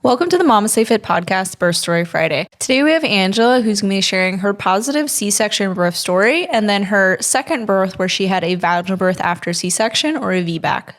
Welcome to the MamasteFit podcast, Birth Story Friday. Today we have Angela, who's going to be sharing her positive C-section birth story and then her second birth where she had a vaginal birth after C-section or a VBAC.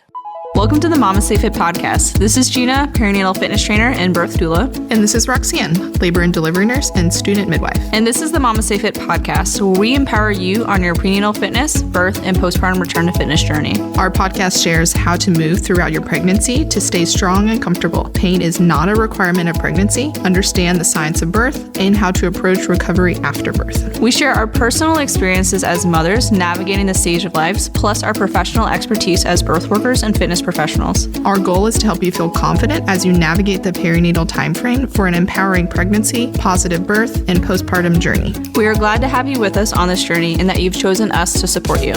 Welcome to the MamasteFit podcast. This is Gina, perinatal fitness trainer and birth doula. And this is Roxanne, labor and delivery nurse and student midwife. And this is the MamasteFit podcast, where we empower you on your prenatal fitness, birth, and postpartum return to fitness journey. Our podcast shares how to move throughout your pregnancy to stay strong and comfortable. Pain is not a requirement of pregnancy. Understand the science of birth and how to approach recovery after birth. We share our personal experiences as mothers navigating the stage of lives, plus our professional expertise as birth workers and fitness professionals. Our goal is to help you feel confident as you navigate the perinatal timeframe for an empowering pregnancy, positive birth, and postpartum journey. We are glad to have you with us on this journey and that you've chosen us to support you.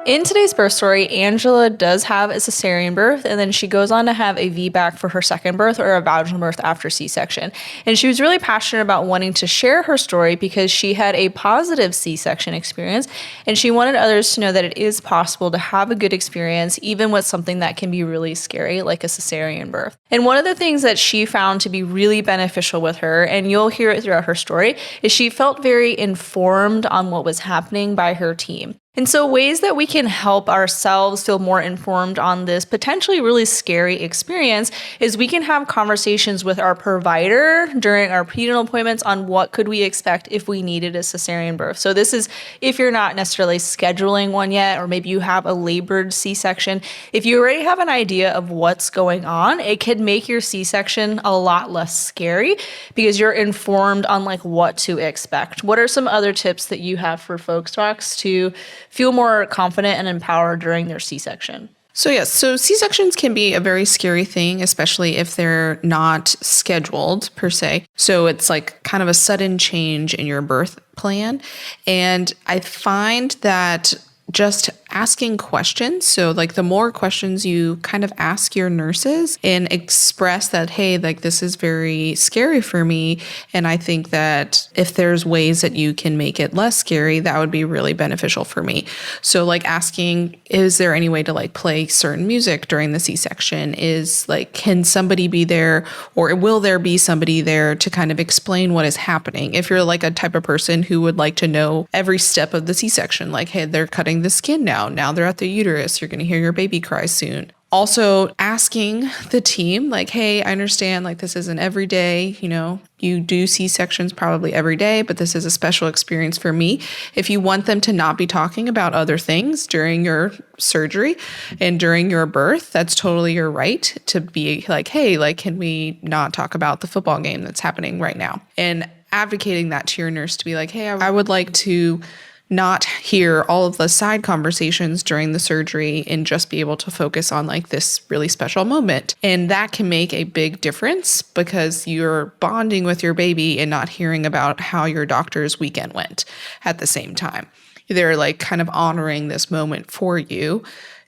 In today's birth story, Angela does have a cesarean birth, and then she goes on to have a VBAC for her second birth or a vaginal birth after C-section. And she was really passionate about wanting to share her story because she had a positive C-section experience, and she wanted others to know that it is possible to have a good experience even with something that can be really scary, like a cesarean birth. And one of the things that she found to be really beneficial with her, and you'll hear it throughout her story, is she felt very informed on what was happening by her team. And so ways that we can help ourselves feel more informed on this potentially really scary experience is we can have conversations with our provider during our prenatal appointments on what could we expect if we needed a cesarean birth. So this is if you're not necessarily scheduling one yet, or maybe you have a labored C-section. If you already have an idea of what's going on, it could make your C-section a lot less scary because you're informed on like what to expect. What are some other tips that you have for folks, Rox, to feel more confident and empowered during their C-section? So C-sections can be a very scary thing, especially if they're not scheduled per se. So it's like kind of a sudden change in your birth plan. And I find that just asking questions. So like the more questions you kind of ask your nurses and express that, hey, like this is very scary for me. And I think that if there's ways that you can make it less scary, that would be really beneficial for me. So like asking, is there any way to like play certain music during the C-section? Is like, can somebody be there or will there be somebody there to kind of explain what is happening? If you're like a type of person who would like to know every step of the C-section, like, hey, they're cutting the skin now they're at the uterus, you're going to hear your baby cry soon. Also asking the team like, hey, I understand like this isn't every day, you do C-sections probably every day, but this is a special experience for me. If you want them to not be talking about other things during your surgery and during your birth, that's totally your right to be like, hey, like, can we not talk about the football game that's happening right now? And advocating that to your nurse to be like, hey, I would like to not hear all of the side conversations during the surgery and just be able to focus on like this really special moment. And that can make a big difference because you're bonding with your baby and not hearing about how your doctor's weekend went at the same time. They're like kind of honoring this moment for you,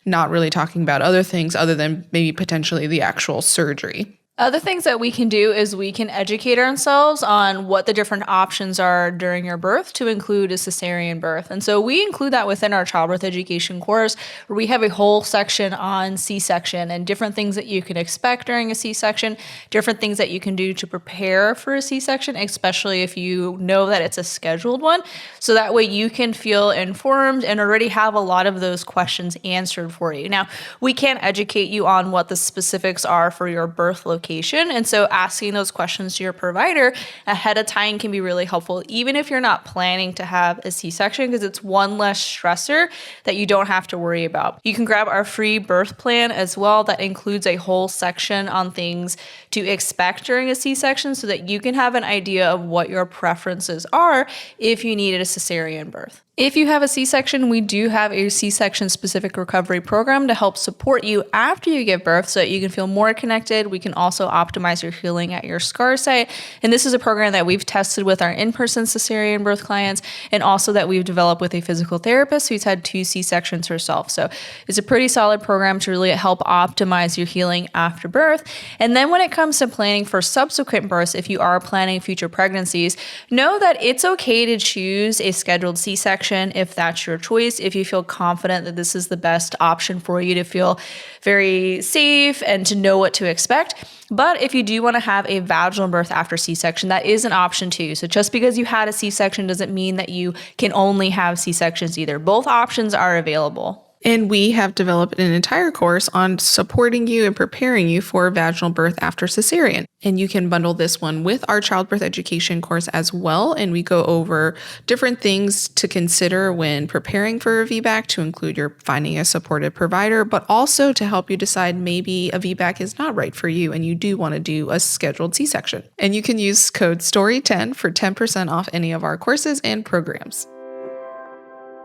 not really talking about other things other than maybe potentially the actual surgery. Other things that we can do is we can educate ourselves on what the different options are during your birth to include a cesarean birth. And so we include that within our childbirth education course, where we have a whole section on C-section and different things that you can expect during a C-section, different things that you can do to prepare for a C-section, especially if you know that it's a scheduled one. So that way you can feel informed and already have a lot of those questions answered for you. Now, we can't educate you on what the specifics are for your birth location. And so asking those questions to your provider ahead of time can be really helpful, even if you're not planning to have a C-section, because it's one less stressor that you don't have to worry about. You can grab our free birth plan as well that includes a whole section on things to expect during a C-section so that you can have an idea of what your preferences are if you needed a cesarean birth. If you have a C-section, we do have a C-section specific recovery program to help support you after you give birth so that you can feel more connected. We can also optimize your healing at your scar site. And this is a program that we've tested with our in-person cesarean birth clients and also that we've developed with a physical therapist who's had 2 C-sections herself. So it's a pretty solid program to really help optimize your healing after birth. And then when it comes to planning for subsequent births, if you are planning future pregnancies, know that it's okay to choose a scheduled C-section C-section if that's your choice, if you feel confident that this is the best option for you to feel very safe and to know what to expect. But if you do want to have a vaginal birth after C-section, that is an option too. So just because you had a C-section doesn't mean that you can only have C-sections either. Both options are available. And we have developed an entire course on supporting you and preparing you for vaginal birth after cesarean. And you can bundle this one with our childbirth education course as well. And we go over different things to consider when preparing for a VBAC, to include your finding a supportive provider, but also to help you decide maybe a VBAC is not right for you and you do want to do a scheduled C-section. And you can use code STORY10 for 10% off any of our courses and programs.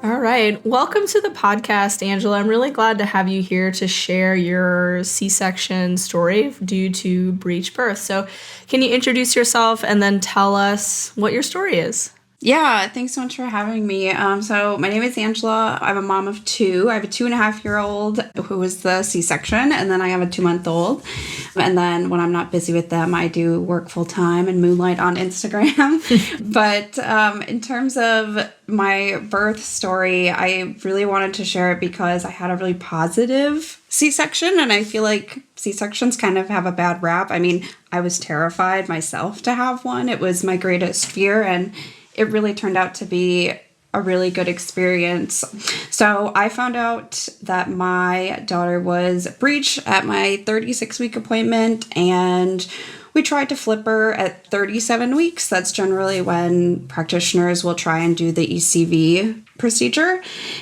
All right. Welcome to the podcast, Angela. I'm really glad to have you here to share your C-section story due to breech birth. So can you introduce yourself and then tell us what your story is? Yeah, thanks so much for having me. So my name is Angela. I'm a mom of two. I have a 2.5-year-old who was the C-section, and then I have a 2-month-old. And then when I'm not busy with them, I do work full time and moonlight on Instagram. But in terms of my birth story, I really wanted to share it because I had a really positive C-section, and I feel like C-sections kind of have a bad rap. I mean, I was terrified myself to have one. It was my greatest fear, and it really turned out to be a really good experience. So I found out that my daughter was breech at my 36-week appointment, and we tried to flip her at 37 weeks. That's generally when practitioners will try and do the ECV procedure,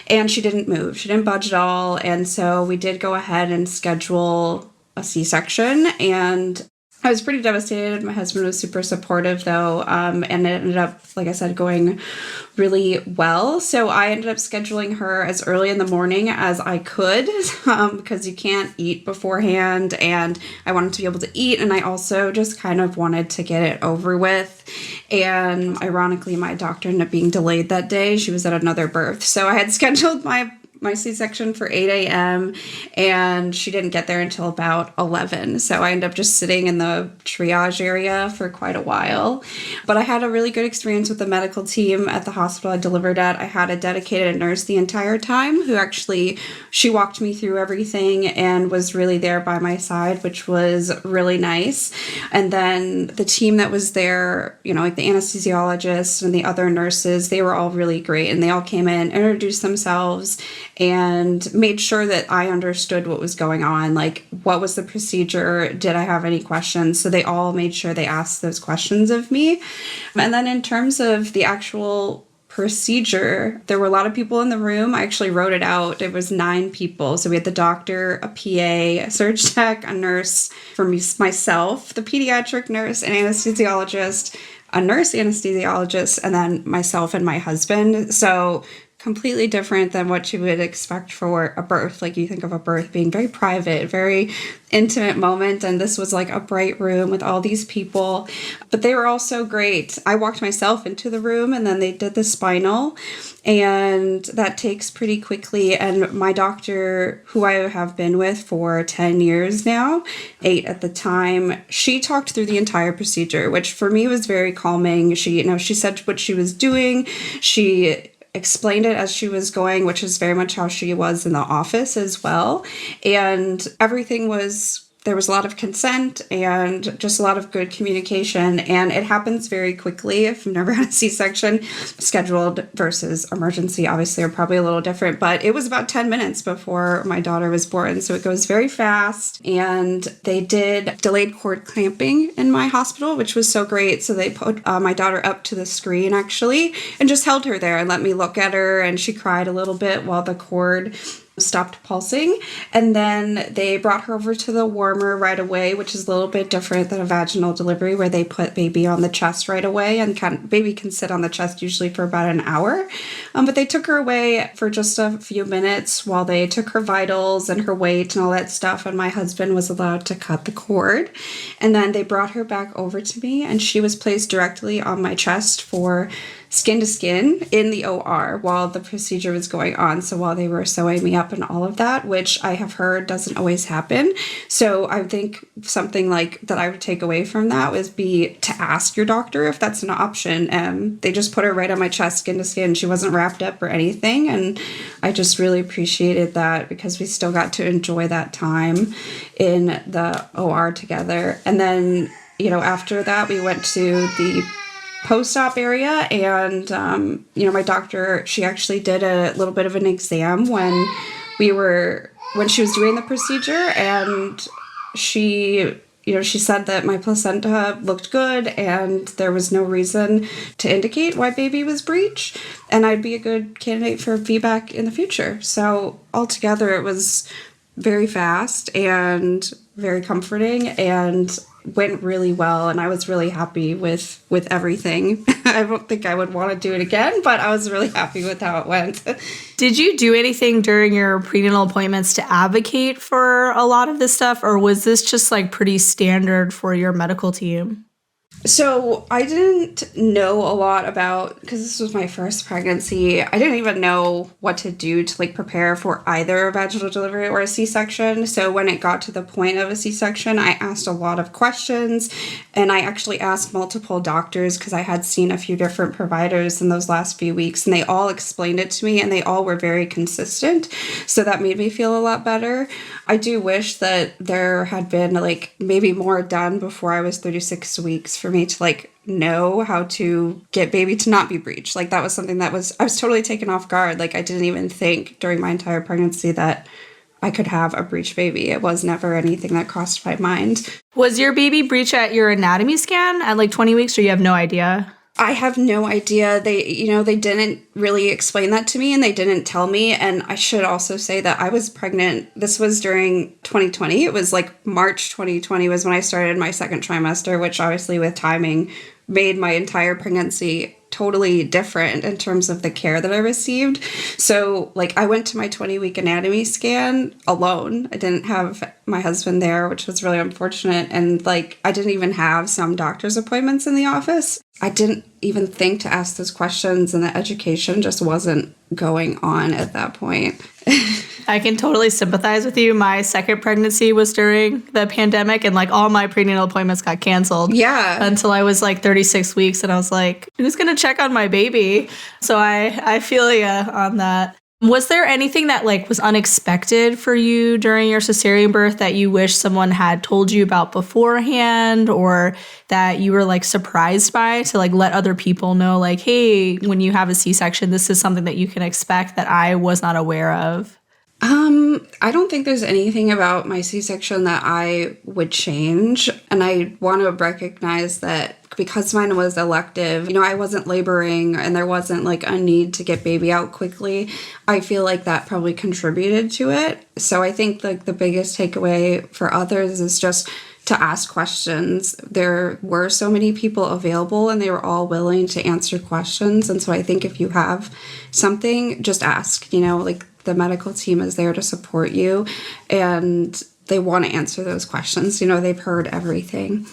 and she didn't move. She didn't budge at all, and so we did go ahead and schedule a C-section, and I was pretty devastated. My husband was super supportive though, and it ended up, like I said, going really well. So I ended up scheduling her as early in the morning as I could, because you can't eat beforehand, and I wanted to be able to eat, and I also just kind of wanted to get it over with. And ironically, my doctor ended up being delayed that day. She was at another birth. So I had scheduled my C-section for 8 a.m. and she didn't get there until about 11. So I ended up just sitting in the triage area for quite a while. But I had a really good experience with the medical team at the hospital I delivered at. I had a dedicated nurse the entire time who she walked me through everything and was really there by my side, which was really nice. And then the team that was there, like the anesthesiologist and the other nurses, they were all really great. And they all came in, introduced themselves, and made sure that I understood what was going on, like what was the procedure, did I have any questions? So they all made sure they asked those questions of me. And then in terms of the actual procedure, there were a lot of people in the room. I actually wrote it out. It was 9 people. So we had the doctor, a PA, a surg tech, a nurse for myself, the pediatric nurse, an anesthesiologist, a nurse anesthesiologist, and then myself and my husband. So completely different than what you would expect for a birth. Like you think of a birth being very private, very intimate moment. And this was like a bright room with all these people, but they were all so great. I walked myself into the room and then they did the spinal, and that takes pretty quickly. And my doctor, who I have been with for 10 years now, 8 at the time, she talked through the entire procedure, which for me was very calming. She said what she was doing. She explained it as she was going, which is very much how she was in the office as well. And there was a lot of consent and just a lot of good communication. And it happens very quickly. If you've never had a C-section, scheduled versus emergency, obviously, are probably a little different. But it was about 10 minutes before my daughter was born. So it goes very fast. And they did delayed cord clamping in my hospital, which was so great. So they put my daughter up to the screen, actually, and just held her there and let me look at her. And she cried a little bit while the cord stopped pulsing. And then they brought her over to the warmer right away, which is a little bit different than a vaginal delivery where they put baby on the chest right away, and baby can sit on the chest usually for about an hour. But they took her away for just a few minutes while they took her vitals and her weight and all that stuff. And my husband was allowed to cut the cord. And then they brought her back over to me, and she was placed directly on my chest for skin to skin in the OR while the procedure was going on. So while they were sewing me up and all of that, which I have heard doesn't always happen. So I think something like that I would take away from that was be to ask your doctor if that's an option. They just put her right on my chest, skin to skin. She wasn't wrapped up or anything. And I just really appreciated that because we still got to enjoy that time in the OR together. And then, after that, we went to the post-op area, and my doctor, she actually did a little bit of an exam when she was doing the procedure, and she said that my placenta looked good and there was no reason to indicate why baby was breech, and I'd be a good candidate for VBAC in the future. So altogether, it was very fast and very comforting and went really well, and I was really happy with everything. I don't think I would want to do it again, but I was really happy with how it went. Did you do anything during your prenatal appointments to advocate for a lot of this stuff, or was this just like pretty standard for your medical team? So I didn't know a lot about, because this was my first pregnancy, I didn't even know what to do to prepare for either a vaginal delivery or a C-section. So when it got to the point of a C-section, I asked a lot of questions, and I actually asked multiple doctors because I had seen a few different providers in those last few weeks, and they all explained it to me, and they all were very consistent. So that made me feel a lot better. I do wish that there had been maybe more done before I was 36 weeks for me to know how to get baby to not be breech. That was something I was totally taken off guard. I didn't even think during my entire pregnancy that I could have a breech baby. It was never anything that crossed my mind. Was your baby breech at your anatomy scan at 20 weeks, or you have no idea? I have no idea. They didn't really explain that to me, and they didn't tell me. And I should also say that I was pregnant. This was during 2020. It was March 2020 was when I started my second trimester, which obviously with timing made my entire pregnancy totally different in terms of the care that I received. So I went to my 20-week anatomy scan alone. I didn't have my husband there, which was really unfortunate. And I didn't even have some doctor's appointments in the office. I didn't even think to ask those questions, and the education just wasn't going on at that point. I can totally sympathize with you. My second pregnancy was during the pandemic, and all my prenatal appointments got canceled. Yeah. Until I was 36 weeks, and I was like, who's going to check on my baby? So I feel you on that. Was there anything that was unexpected for you during your cesarean birth that you wish someone had told you about beforehand, or that you were surprised by to let other people know hey, when you have a C-section, this is something that you can expect that I was not aware of? I don't think there's anything about my C-section that I would change. And I want to recognize that because mine was elective, I wasn't laboring and there wasn't a need to get baby out quickly. I feel that probably contributed to it. So I think the biggest takeaway for others is just to ask questions. There were so many people available and they were all willing to answer questions. And so I think if you have something, just ask, the medical team is there to support you and they want to answer those questions. They've heard everything.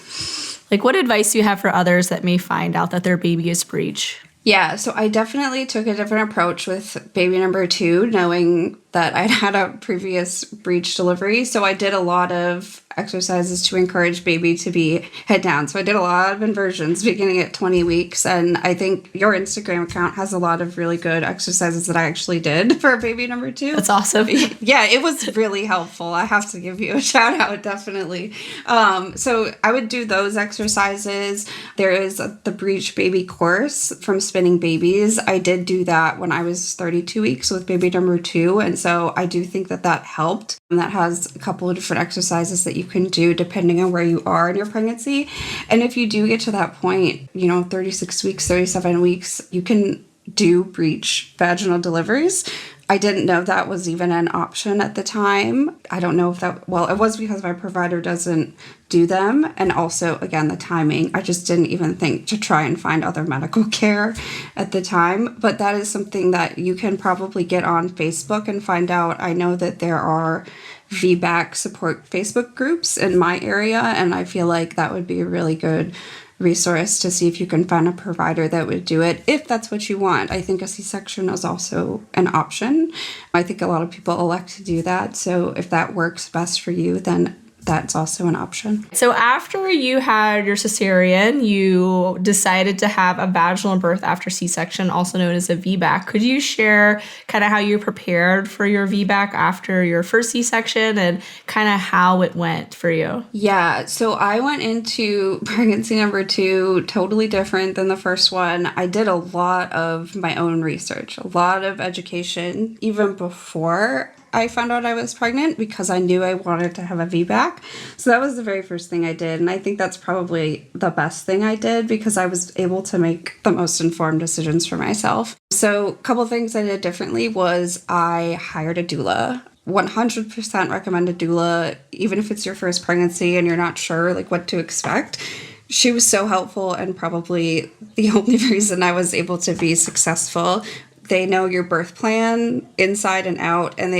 What advice do you have for others that may find out that their baby is breech? Yeah, so I definitely took a different approach with baby number 2, knowing that I'd had a previous breech delivery. So I did a lot of exercises to encourage baby to be head down. So I did a lot of inversions beginning at 20 weeks. And I think your Instagram account has a lot of really good exercises that I actually did for baby number 2. That's awesome. Yeah, it was really helpful. I have to give you a shout out, definitely. So I would do those exercises. There is the breech baby course from Spinning Babies. I did do that when I was 32 weeks with baby number 2. And so I do think that helped. And that has a couple of different exercises that you can do depending on where you are in your pregnancy. And if you do get to that point, 36 weeks, 37 weeks, you can do breech vaginal deliveries. I didn't know that was even an option at the time. I don't know if it was because my provider doesn't do them. And also, again, the timing. I just didn't even think to try and find other medical care at the time. But that is something that you can probably get on Facebook and find out. I know that there are VBAC support Facebook groups in my area, and I feel like that would be a really good resource to see if you can find a provider that would do it if that's what you want. I think a C-section is also an option. I think a lot of people elect to do that. So if that works best for you, then that's also an option. So after you had your cesarean, you decided to have a vaginal birth after C-section, also known as a VBAC. Could you share kind of how you prepared for your VBAC after your first C-section and kind of how it went for you? Yeah, so I went into pregnancy number 2 totally different than the first one. I did a lot of my own research, a lot of education, even before I found out I was pregnant, because I knew I wanted to have a VBAC. So that was the very first thing I did. And I think that's probably the best thing I did, because I was able to make the most informed decisions for myself. So a couple things I did differently was I hired a doula. 100% recommend a doula, even if it's your first pregnancy and you're not sure like what to expect. She was so helpful and probably the only reason I was able to be successful. They know your birth plan inside and out, and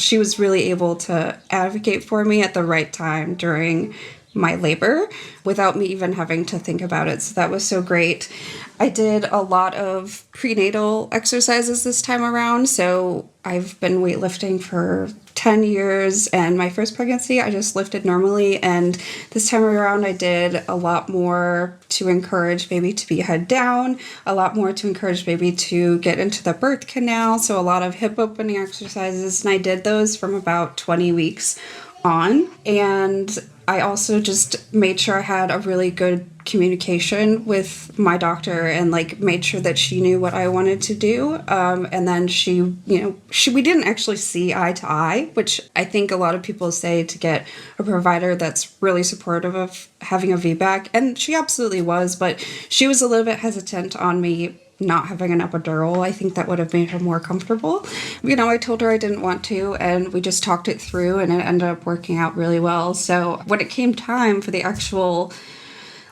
she was really able to advocate for me at the right time during my labor without me even having to think about it. So that was so great. I did a lot of prenatal exercises this time around. So I've been weightlifting for 10 years, and my first pregnancy, I just lifted normally. And this time around, I did a lot more to encourage baby to be head down, a lot more to encourage baby to get into the birth canal. So a lot of hip opening exercises, and I did those from about 20 weeks on. And I also just made sure I had a really good communication with my doctor and like made sure that she knew what I wanted to do. And then we didn't actually see eye to eye, which I think a lot of people say to get a provider that's really supportive of having a VBAC. And she absolutely was, but she was a little bit hesitant on me not having an epidural. I think that would have made her more comfortable. I told her I didn't want to, and we just talked it through, and it ended up working out really well. So when it came time for the actual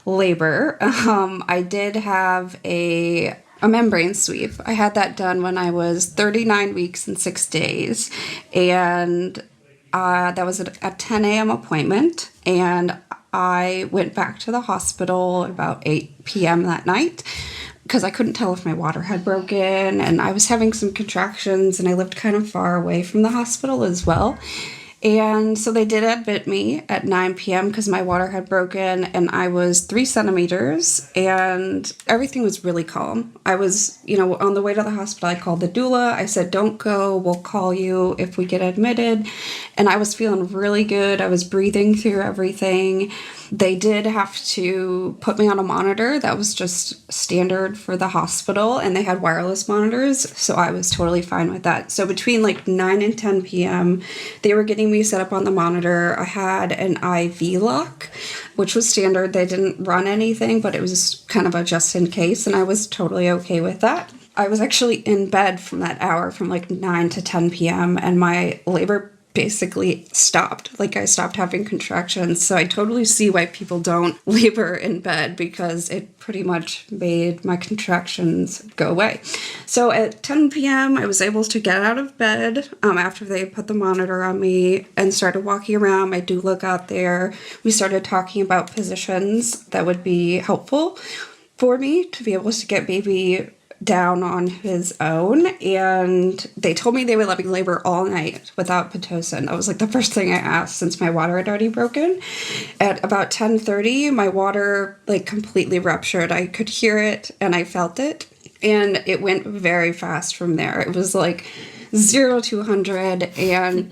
labor, I did have a membrane sweep. I had that done when I was 39 weeks and 6 days, and that was a 10 a.m. appointment, and I went back to the hospital about 8 p.m. that night, because I couldn't tell if my water had broken, and I was having some contractions, and I lived kind of far away from the hospital as well. And so they did admit me at 9 p.m. because my water had broken, and I was 3 centimeters, and everything was really calm. I was, on the way to the hospital, I called the doula. I said, don't go, we'll call you if we get admitted. And I was feeling really good. I was breathing through everything. They did have to put me on a monitor. That was just standard for the hospital, and they had wireless monitors, so I was totally fine with that. So between like 9 and 10 p.m., they were getting me set up on the monitor. I had an IV lock, which was standard. They didn't run anything, but it was kind of a just in case, and I was totally okay with that. I was actually in bed from that hour, from like 9 to 10 p.m., and my labor basically stopped. Like, I stopped having contractions. So I totally see why people don't labor in bed, because it pretty much made my contractions go away. So at 10 p.m., I was able to get out of bed after they put the monitor on me and started walking around. My doula got there. We started talking about positions that would be helpful for me to be able to get baby down on his own, and they told me they would let me labor all night without Pitocin. That was like the first thing I asked, since my water had already broken. At about 10:30, my water like completely ruptured. I could hear it and I felt it, and it went very fast from there. It was like 0 to 100, and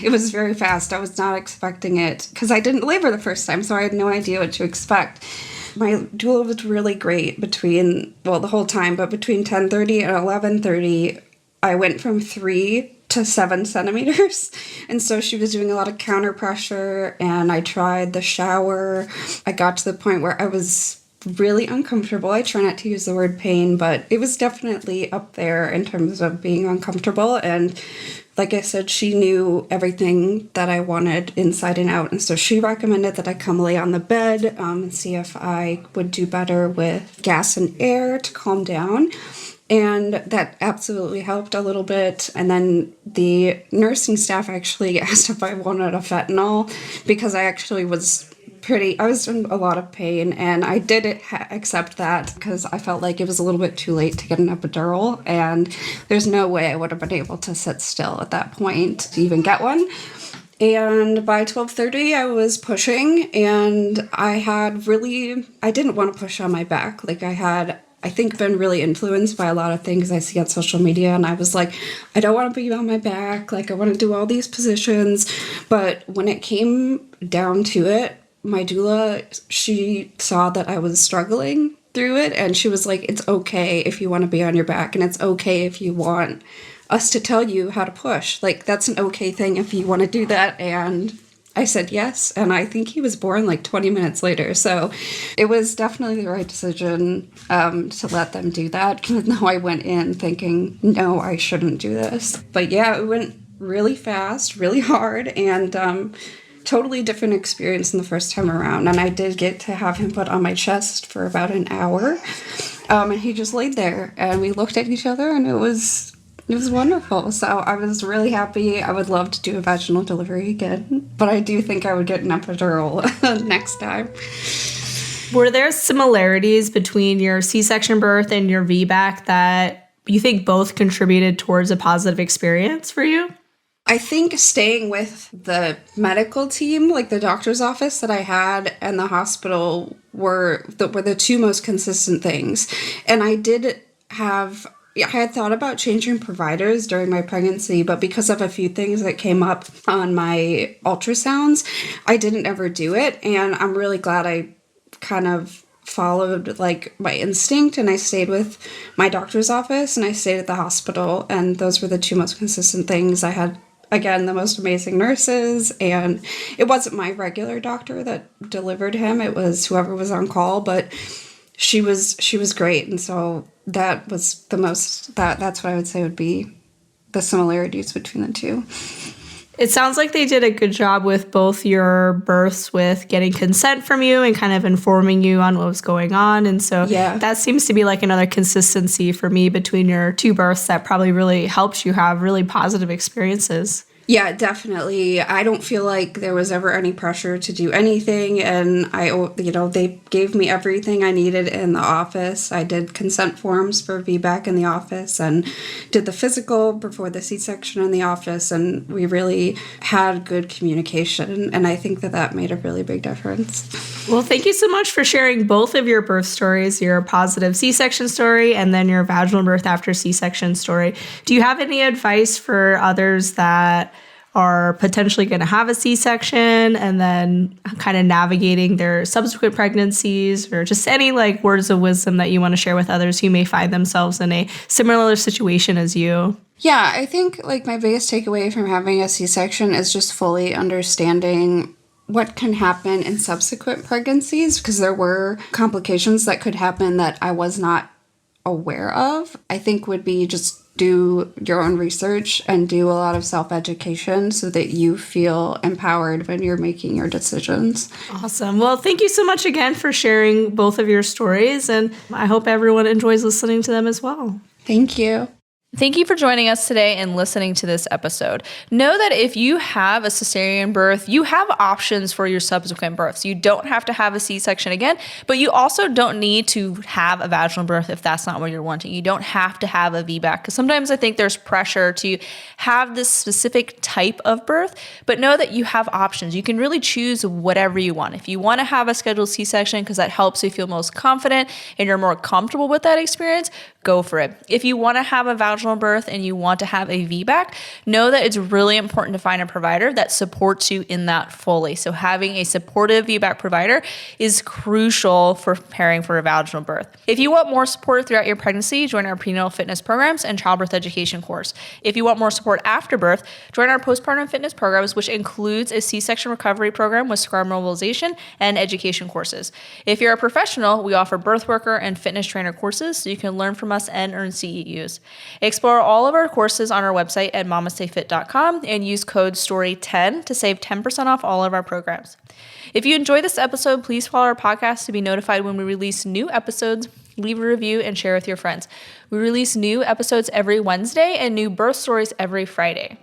it was very fast. I was not expecting it because I didn't labor the first time, so I had no idea what to expect. My doula was really great the whole time, but between 10:30 and 11:30, I went from 3 to 7 centimeters. And so she was doing a lot of counter pressure, and I tried the shower. I got to the point where I was really uncomfortable. I try not to use the word pain, but it was definitely up there in terms of being uncomfortable. And like I said, she knew everything that I wanted inside and out. And so she recommended that I come lay on the bed and see if I would do better with gas and air to calm down. And that absolutely helped a little bit. And then the nursing staff actually asked if I wanted a fentanyl, because I actually was I was in a lot of pain, and I did accept that because I felt like it was a little bit too late to get an epidural, and there's no way I would have been able to sit still at that point to even get one. And by 12:30, I was pushing, and I didn't want to push on my back. Like, I think, been really influenced by a lot of things I see on social media, and I was like, I don't want to be on my back. Like, I want to do all these positions. But when it came down to it, my doula, she saw that I was struggling through it, and she was like, it's okay if you want to be on your back, and it's okay if you want us to tell you how to push. Like, that's an okay thing if you want to do that. And I said yes, and I think he was born like 20 minutes later. So it was definitely the right decision to let them do that, even though I went in thinking, no, I shouldn't do this. But yeah, it went really fast, really hard, and totally different experience than the first time around. And I did get to have him put on my chest for about an hour, and he just laid there, and we looked at each other, and it was wonderful. So I was really happy. I would love to do a vaginal delivery again, but I do think I would get an epidural next time. Were there similarities between your C-section birth and your VBAC that you think both contributed towards a positive experience for you? I think staying with the medical team, like the doctor's office that I had and the hospital were the two most consistent things. And I had thought about changing providers during my pregnancy, but because of a few things that came up on my ultrasounds, I didn't ever do it. And I'm really glad I kind of followed like my instinct, and I stayed with my doctor's office and I stayed at the hospital. And those were the two most consistent things. I had, again, the most amazing nurses, and it wasn't my regular doctor that delivered him. It was whoever was on call, but she was great. And so that was that's what I would say would be the similarities between the two. It sounds like they did a good job with both your births with getting consent from you and kind of informing you on what was going on. And so that seems to be like another consistency for me between your two births that probably really helps you have really positive experiences. Yeah, definitely. I don't feel like there was ever any pressure to do anything. And they gave me everything I needed in the office. I did consent forms for VBAC in the office and did the physical before the C-section in the office. And we really had good communication. And I think that made a really big difference. Well, thank you so much for sharing both of your birth stories, your positive C-section story and then your vaginal birth after C-section story. Do you have any advice for others that are potentially going to have a C-section and then kind of navigating their subsequent pregnancies, or just any like words of wisdom that you want to share with others who may find themselves in a similar situation as you? Yeah, I think like my biggest takeaway from having a C-section is just fully understanding what can happen in subsequent pregnancies, because there were complications that could happen that I was not aware of. I think would be just do your own research and do a lot of self-education so that you feel empowered when you're making your decisions. Awesome. Well, thank you so much again for sharing both of your stories, and I hope everyone enjoys listening to them as well. Thank you. Thank you for joining us today and listening to this episode. Know that if you have a cesarean birth, you have options for your subsequent births. You don't have to have a C-section again, but you also don't need to have a vaginal birth if that's not what you're wanting. You don't have to have a VBAC, because sometimes I think there's pressure to have this specific type of birth, but know that you have options. You can really choose whatever you want. If you want to have a scheduled C-section because that helps you feel most confident and you're more comfortable with that experience, go for it. If you want to have a vaginal birth and you want to have a VBAC, know that it's really important to find a provider that supports you in that fully. So having a supportive VBAC provider is crucial for preparing for a vaginal birth. If you want more support throughout your pregnancy, join our prenatal fitness programs and childbirth education course. If you want more support after birth, join our postpartum fitness programs, which includes a C-section recovery program with scar mobilization and education courses. If you're a professional, we offer birth worker and fitness trainer courses so you can learn from us and earn CEUs. Explore all of our courses on our website at MamasteFit.com and use code STORY10 to save 10% off all of our programs. If you enjoyed this episode, please follow our podcast to be notified when we release new episodes. Leave a review and share with your friends. We release new episodes every Wednesday and new birth stories every Friday.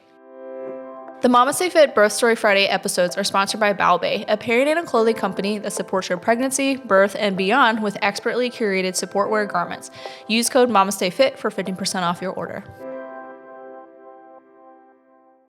The MamasteFit Birth Story Friday episodes are sponsored by Balbay, a perinatal clothing company that supports your pregnancy, birth, and beyond with expertly curated supportwear garments. Use code MamasteFit for 15% off your order.